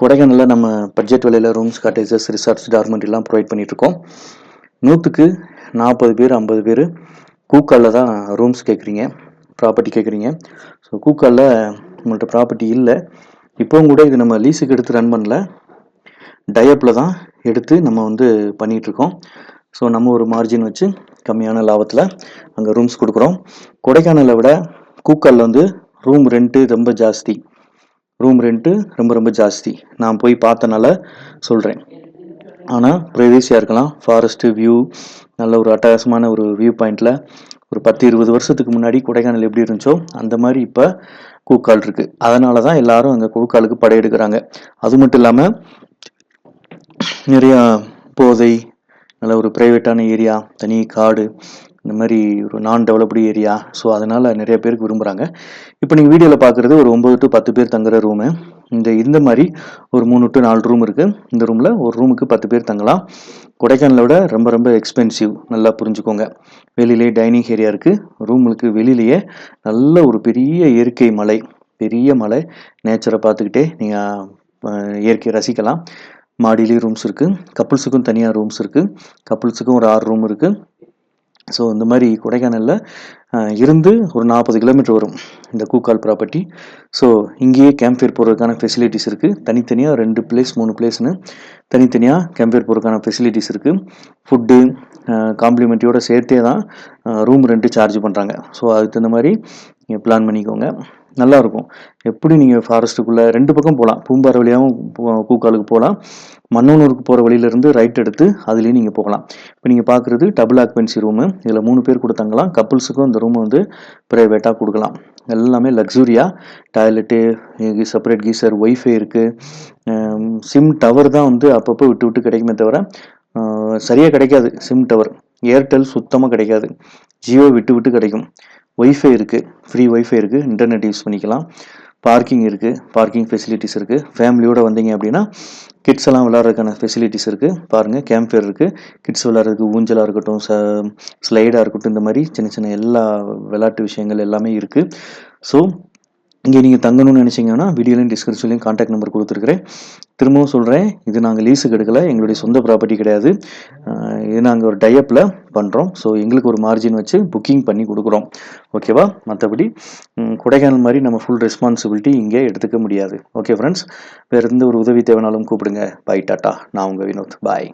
கொடைக்கானலில் நம்ம பட்ஜெட் விலையில் ரூம்ஸ், காட்டேஜஸ், ரிசார்ட்ஸ், டார்மெண்ட்ரிலாம் ப்ரொவைட் பண்ணிகிட்ருக்கோம். 100க்கு 40 பேர் 50 பேர் கூக்காலில் தான் ரூம்ஸ் கேட்குறீங்க, ப்ராப்பர்ட்டி கேட்குறீங்க. ஸோ கூக்காலில் உங்கள்கிட்ட ப்ராப்பர்ட்டி இல்லை. இப்போவும் கூட இது நம்ம லீஸுக்கு எடுத்து ரன் பண்ணல, டைப்பில் தான் எடுத்து நம்ம வந்து பண்ணிகிட்ருக்கோம். ஸோ நம்ம ஒரு மார்ஜின் வச்சு கம்மியான லாபத்தில் அங்கே ரூம்ஸ் கொடுக்குறோம். கொடைக்கானலை விட கூக்காலில் வந்து ரூம் ரெண்ட்டு ரொம்ப ஜாஸ்தி. ரொம்ப ஜாஸ்தி. நான் போய் பார்த்தனால சொல்கிறேன். ஆனால் ப்ரைவேசியாக இருக்கலாம், ஃபாரஸ்ட்டு வியூ, நல்ல ஒரு அட்டகாசமான ஒரு வியூ பாயிண்டில் ஒரு 10-20 வருஷத்துக்கு முன்னாடி கொடைக்கானல் எப்படி இருந்துச்சோ அந்த மாதிரி இப்போ கூக்கால் இருக்குது. அதனால தான் எல்லாரும் அங்கே கூக்காலுக்கு படையெடுக்கிறாங்க. அது மட்டும் இல்லாமல் நிறையா போதை, நல்ல ஒரு ப்ரைவேட்டான ஏரியா, தனி காடு, இந்த மாதிரி ஒரு நான் டெவலப்டு ஏரியா. ஸோ அதனால் நிறைய பேருக்கு விரும்புகிறாங்க. இப்போ நீங்கள் வீடியோவில் பார்க்குறது ஒரு 9 to 10 பேர் தங்குற ரூமு. இந்த மாதிரி ஒரு 3 to 4 ரூம் இருக்குது. இந்த ரூமில் ஒரு ரூமுக்கு 10 பேர் தங்கலாம். கொடைக்கானலை விட ரொம்ப ரொம்ப எக்ஸ்பென்சிவ், நல்லா புரிஞ்சுக்கோங்க. வெளியிலே டைனிங் ஏரியா இருக்குது. ரூமுக்கு வெளியிலேயே நல்ல ஒரு பெரிய இயற்கை மலை, நேச்சரை பார்த்துக்கிட்டே நீங்கள் இயற்கையை ரசிக்கலாம். மாடியிலேயும் ரூம்ஸ் இருக்குது. கப்புள்ஸுக்கும் தனியாக ரூம்ஸ் இருக்குது. கப்புள்ஸுக்கும் ஒரு 6 ரூம் இருக்குது. ஸோ இந்த மாதிரி கொடைக்கானலில் இருந்து ஒரு 40 கிலோமீட்டர் வரும் இந்த கூக்கால் ப்ராப்பர்ட்டி. ஸோ இங்கேயே கேம்ப் ஃபயர் போடுறதுக்கான ஃபெசிலிட்டிஸ் இருக்குது. தனித்தனியாக 2 பிளேஸ் 3 பிளேஸ்னு தனித்தனியாக கேம்ப் ஃபயர் போடுறதுக்கான ஃபெசிலிட்டிஸ் இருக்குது. ஃபுட்டு காம்ப்ளிமெண்ட்டியோட சேர்த்தே தான் ரூம் ரெண்ட்டு சார்ஜ் பண்ணுறாங்க. ஸோ அதுக்கு தகுந்த மாதிரி நீங்கள் பிளான் பண்ணிக்கோங்க. நல்லாயிருக்கும். எப்படி நீங்கள் ஃபாரஸ்ட்டுக்குள்ளே 2 பக்கம் போகலாம். பூம்பாறை வழியாகவும் கூக்காலுக்கு போகலாம். மன்னனூருக்கு போகிற வழியிலேருந்து ரைட் எடுத்து அதுலேயும் நீங்கள் போகலாம். இப்போ நீங்கள் பார்க்குறது டபுள் ஆக்குபென்சி ரூமு. இதில் 3 பேர் கூட தங்கலாம். கப்புள்ஸுக்கும் இந்த ரூமை வந்து ப்ரைவேட்டாக கொடுக்கலாம். எல்லாமே லக்ஸூரியாக, டாய்லெட்டு, செப்பரேட் கீசர், ஒய்ஃபை இருக்குது. சிம் டவர் தான் வந்து அப்பப்போ விட்டு விட்டு கிடைக்குமே தவிர சரியாக கிடைக்காது. சிம் டவர் ஏர்டெல் சுத்தமாக கிடைக்காது. ஜியோ விட்டு விட்டு கிடைக்கும். ஒய்ஃபை இருக்குது, ஃப்ரீ ஒய்ஃபை இருக்குது, இன்டர்நெட் யூஸ் பண்ணிக்கலாம். பார்க்கிங் இருக்குது, பார்க்கிங் ஃபெசிலிட்டிஸ் இருக்குது. ஃபேமிலியோடு வந்தீங்க அப்படின்னா கிட்ஸ் எல்லாம் விளாட்றதுக்கான ஃபெசிலிட்டிஸ் இருக்குது. பாருங்கள், கேம்ப் ஃபயர் இருக்குது. கிட்ஸ் விளாட்றதுக்கு ஊஞ்சலாக இருக்கட்டும், ஸ்லைடாக இருக்கட்டும், இந்த மாதிரி சின்ன சின்ன எல்லா விளையாட்டு விஷயங்கள் எல்லாமே இருக்குது. ஸோ இங்கே நீங்கள் தங்கணும்னு நினச்சிங்கன்னா வீடியோலையும் டிஸ்கிரிப்ஷன்லையும் கான்டாக்ட் நம்பர் கொடுத்துருக்குறேன். திரும்பவும் சொல்கிறேன், இது நாங்கள் லீஸுக்கு எடுக்கலை, எங்களுடைய சொந்த ப்ராப்பர்ட்டி கிடையாது. இது நாங்கள் ஒரு டைப்பில் பண்ணுறோம். ஸோ எங்களுக்கு ஒரு மார்ஜின் வச்சு புக்கிங் பண்ணி கொடுக்குறோம். ஓகேவா? மற்றபடி கொடைக்கானல் மாதிரி நம்ம ஃபுல் ரெஸ்பான்சிபிலிட்டி இங்கே எடுத்துக்க முடியாது. ஓகே ஃப்ரெண்ட்ஸ், வேறு எந்த ஒரு உதவி தேவைனாலும் கூப்பிடுங்க. பாய், டாட்டா. நான் உங்கள் வினோத். பாய்.